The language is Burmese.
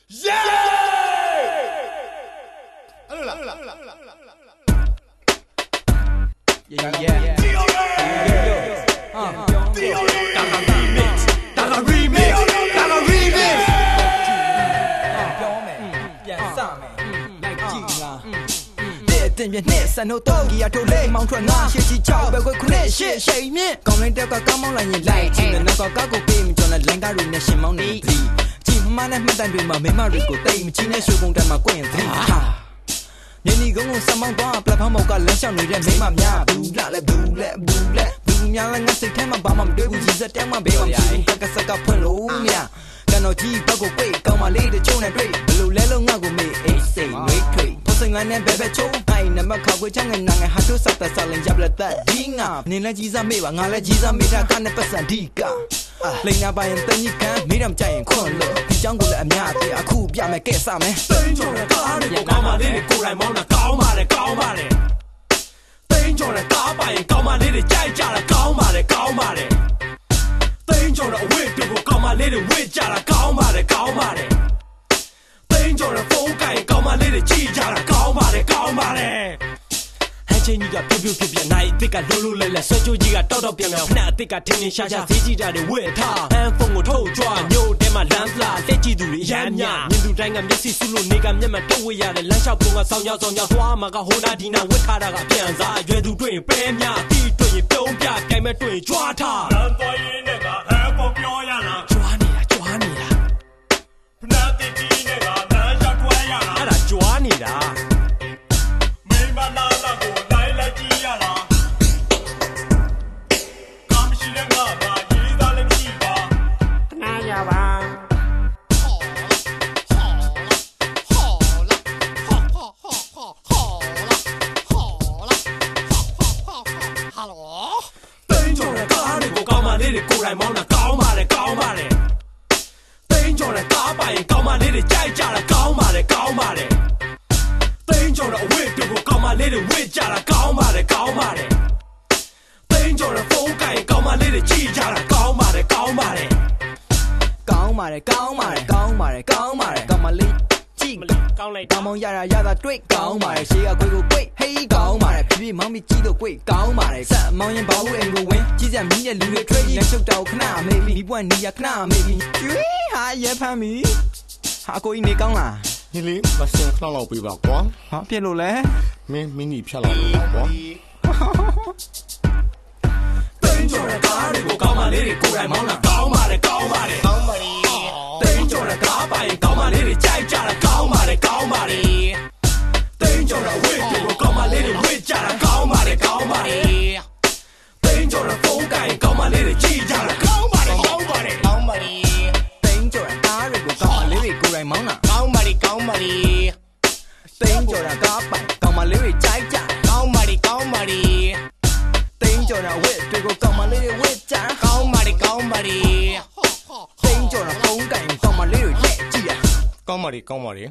တင်ပြနဲ့စံတို့တော့ကြီးရထိုးလေးမောင်ထွက်ငါရှေ့ချီချောက်ပဲခွနဲ့ရှေ့ရှိန်မြင့်ကောင်းလိုက်တဲ့ကကောင်းမောင်းလိုက်ရင်လိုက်ချင်တဲ့နောက်ကကောက်ကိုပေးမကျော်နဲ့လိုင်းကားတွေနဲ့ရှင်မောင်းနေသည်ကြည်မမနဲ့မှတ်တမ်းတွေမှာမိမတွေကိုတိတ်မချီနဲ့ရွှေပုံတန်းမှာကွင့်သည်နေနီကုန်းကိုစမောင်းသွားပလက်ဖောင်းမောက်ကလမ်းလျှောက်နေတဲ့မိမများဘူးလားလဲဘူးများလည်းငါစိတ်ထဲမှာဘာမှမတွေ့ဘူးကြီးစက်တဲမှာဘေးမှာဘူးကစကဖွင့်လို့မြကန်တော်ကြီးဘက်ကိုကွေးကောင်းမလေးတချို့နဲ့တွေ့ဘလို့လဲလို့ငါကိုမေးအိတ်စိတ်ဝိတ်ထွေဖို့စိတ်ငါနဲ့ဘဲဘဲချိုးငါ့နမခါခွေချောင်းငါငါဟာတို့စတဲ့ဆလင်ကြပလက်တဲ့ဒီငါနင်းလည်းကြီးစားမေးပါငါလည်းကြီးစားမေးတာကနဲ့ပတ်စံဒီကလိန်နာပိုင်တန်ကြီးခံမေးတော့ကြရင်ခွန်လို့ဒီချောင်းကိုလည်းအများသေးအခုပြမယ်ကဲစမယ်တိန်ကျော်တဲ့ကားတွေကိုကောင်းမလေးတွေကိုယ်တိုင်မောင်းတာကောင်းပါတယ်တိန်ကျော်တဲ့ကားပိုင်ကောင်းမလေးတွေကြိုက်ကြတာကောင်းပါတယ်တိန်ကျော်တဲ့အဝတ်တွေကိုကောင်းမလေးတွေဝတ်ကြတာကောင်းပါတယ်တိန်ကျော်တဲ့ဖုန်းကိုင်ကောင်းမလေးတွေကြည့်ကြတာကောင်းပါတယ်ဟန်ချင်းကြီးကပြနိုင်အစ်စ်ကလိုလဲဆွဲကြိုးကြီးကတောက်ပြန်ဖနှက်အစ်စ်ကထင်းရှာဈေးကြည့်တာတွေဝတ်ထားဟန်ဖုန်းကိုထုတ်ကြွညို့တဲမှာလမ်းဖလာလက်ကြည့်သူတွေရမ်းမြမြင်သူတိုင်းကမျက်စိဆူလို့နေကမျက်မှန်တော့ဝရတယ်လမ်းလျှောက်ပုံကဆောင်းရောက်သွားမှာကဟိုနာဒီနာဝတ်ထားတာကပြန်စားရွယ်သူတွေ့ရင်ပဲမြတီးတွေ့ရင်ပြုံးပြပြိုင်မဲ့တွေ့ရင်ကြွားထားလမ်းသွားရင်းနဲ့ကဟန်ဖုန်းပြောရလားကြွားနေတာဖနှက်တီးနဲ့ကလမ်းလျှောက်ထွက်ရလားအဲ့ဒါကြွားနေတာမိမနာလာကိုလိုက်လိုက်ကြည့်ရလားကာမရှိတဲ့ငါကရေးသားလည်းမရှိပါနားရပါလေးတွေကိုယ်တိုင်မောင်းတာကောင်းပါတယ်တိန်ကျော်တဲ့ကားပိုင်ကောင်းမလေးတွေကြိုက်ကြတာကောင်းပါတယ်တိန်ကျော်တဲ့အဝတ်တွေကိုကောင်းမလေးတွေဝတ်ကြတာကောင်းပါတယ်တိန်ကျော်တဲ့ဖုန်းကိုင်ကောင်းမလေးတွေကြည့်ကြတာကောင်းပါတယ်ကောင်းမလေးကောင်းမလေးကြည့်ကောင်းလိုက်တောင်းမောင်ရတာတွေ့ကောင်းပါတယ်ရှေးကခွေကိုကွိတ်ဟေးကောင်းပါတယ်ပြပြမောင်မကြီးတော့ကွိတ်ကောင်းပါတယ်ဆက်မောင်ရင်ဘာလို့အိမ်ကိုဝင်ကြီးစက်မင်းရဲ့လူတွေတွေ့ရင်ချုပ်တော့ခဏမေးပြီးပွက်နီးရခဏမေးပြီးကျွေးဟာရဖမ်းပြီဟာကိုကြီးနေကောင်းလားဒီလေးမစင်ခဏလောက်ပြပါကွာဟာပြစ်လို့လဲမင်းကြီးဖြတ်လာတော့ကွာတိန်ကျော်တဲ့ကားတွေကိုကောင်းမလေးတွေကိုယ်တိုင်မောင်းတာကောင်းပါတယ်တိန်ကျော်တဲ့ကားပိုင်ကောင်းမလေးတွေကြိုက်ကြတာကောင်းပါတယ်တိန်ကျော်တဲ့ဝတ်တွေကိုကောင်းမလေးတွေဝတ်ကြတာကောင်းပါတယ်တိန်ကျော်တဲ့ဖုန်းကိုင်ကောင်းမလေးတွေကြည့်ကြတာကောင်းပါတယ်တိန်ကျော်တဲ့ကားတွေကိုကောင်းမလေးတွေကိုယ်တိုင်မောင်းတာကောင်းပါတယ်တိန်ကျော်တဲ့ကားပိုင်ကောင်းမလေးတွေကြိုက်ကြကောင်းပါတယ်တိန်ကျော်တဲ့ဝတ်တွေကိုကောင်းမလေးတွေဝတ်ကြကောင်းပါတယ်တိန်ကျော်တဲ့ဖုန်းကိုင်ကောင်းမလေးတွေလက်ကြည့်ရကောင်းပါလေ